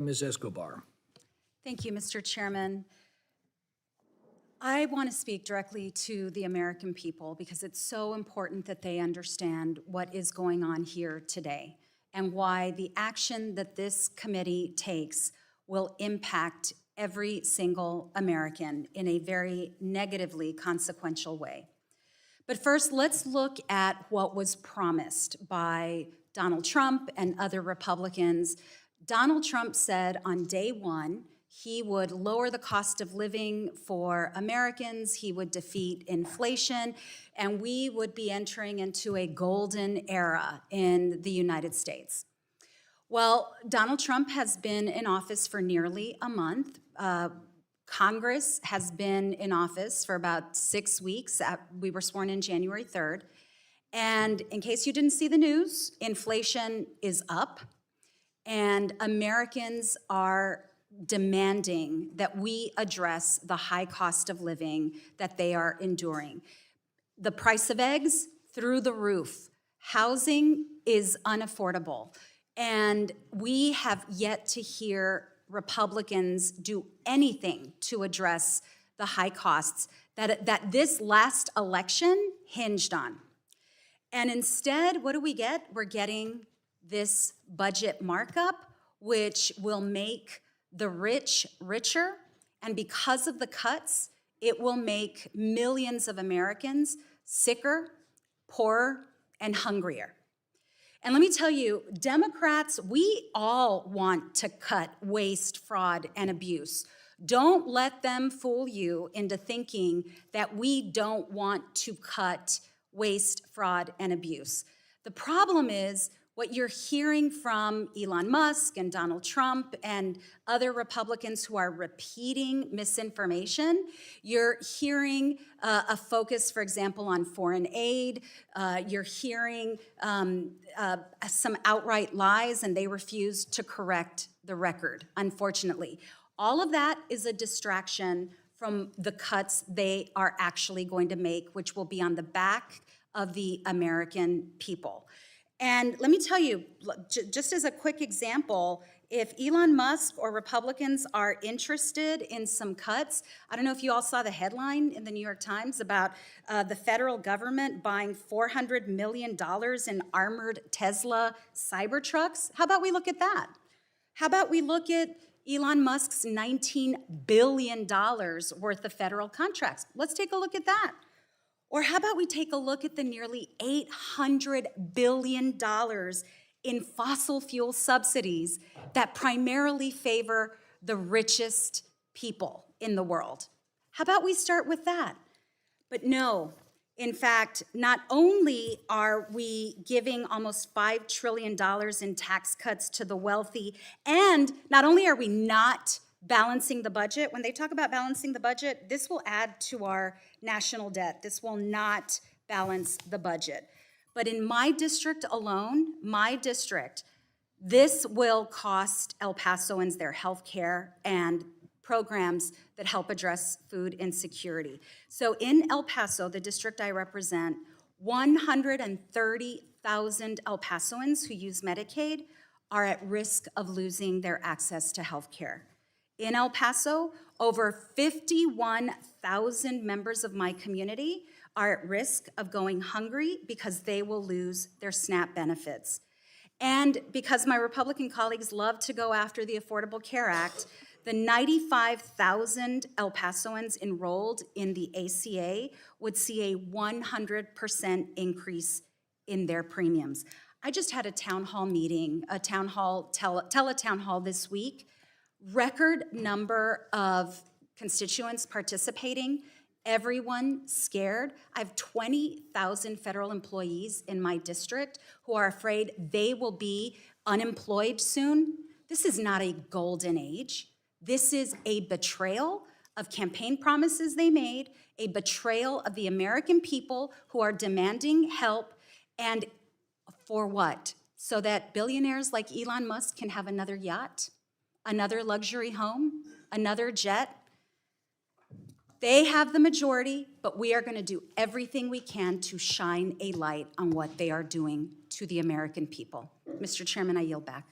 Ms. Escobar. Thank you, Mr. Chairman. I want to speak directly to the American people because it's so important that they understand what is going on here today and why the action that this committee takes will impact every single American in a very negatively consequential way. But first, let's look at what was promised by Donald Trump and other Republicans. Donald Trump said on day one, he would lower the cost of living for Americans, he would defeat inflation, and we would be entering into a golden era in the United States. Well, Donald Trump has been in office for nearly a month. Congress has been in office for about 6 weeks. We were sworn in January 3rd. And in case you didn't see the news, inflation is up, and Americans are demanding that we address the high cost of living that they are enduring. The price of eggs, through the roof. Housing is unaffordable. And we have yet to hear Republicans do anything to address the high costs that this last election hinged on. And instead, what do we get? We're getting this budget markup, which will make the rich richer, and because of the cuts, it will make millions of Americans sicker, poorer, and hungrier. And let me tell you, Democrats, we all want to cut waste, fraud, and abuse. Don't let them fool you into thinking that we don't want to cut waste, fraud, and abuse. The problem is what you're hearing from Elon Musk and Donald Trump and other Republicans who are repeating misinformation. You're hearing a focus, for example, on foreign aid. You're hearing some outright lies, and they refuse to correct the record, unfortunately. All of that is a distraction from the cuts they are actually going to make, which will be on the back of the American people. And let me tell you, just as a quick example, if Elon Musk or Republicans are interested in some cuts, I don't know if you all saw the headline in the New York Times about the federal government buying $400 million in armored Tesla Cybertrucks. How about we look at that? How about we look at Elon Musk's $19 billion worth of federal contracts? Let's take a look at that. Or how about we take a look at the nearly $800 billion in fossil fuel subsidies that primarily favor the richest people in the world? How about we start with that? But no, in fact, not only are we giving almost $5 trillion in tax cuts to the wealthy, and not only are we not balancing the budget. When they talk about balancing the budget, this will add to our national debt. This will not balance the budget. But in my district alone, this will cost El Pasoans their health care and programs that help address food insecurity. So in El Paso, the district I represent, 130,000 El Pasoans who use Medicaid are at risk of losing their access to health care. In El Paso, over 51,000 members of my community are at risk of going hungry because they will lose their SNAP benefits. And because my Republican colleagues love to go after the Affordable Care Act, the 95,000 El Pasoans enrolled in the ACA would see a 100% increase in their premiums. I just had a town hall meeting, a town hall, teletown hall this week. Record number of constituents participating, everyone scared. I have 20,000 federal employees in my district who are afraid they will be unemployed soon. This is not a golden age. This is a betrayal of campaign promises they made, a betrayal of the American people who are demanding help, and for what? So that billionaires like Elon Musk can have another yacht? Another luxury home, another jet. They have the majority, but we are going to do everything we can to shine a light on what they are doing to the American people. Mr. Chairman, I yield back.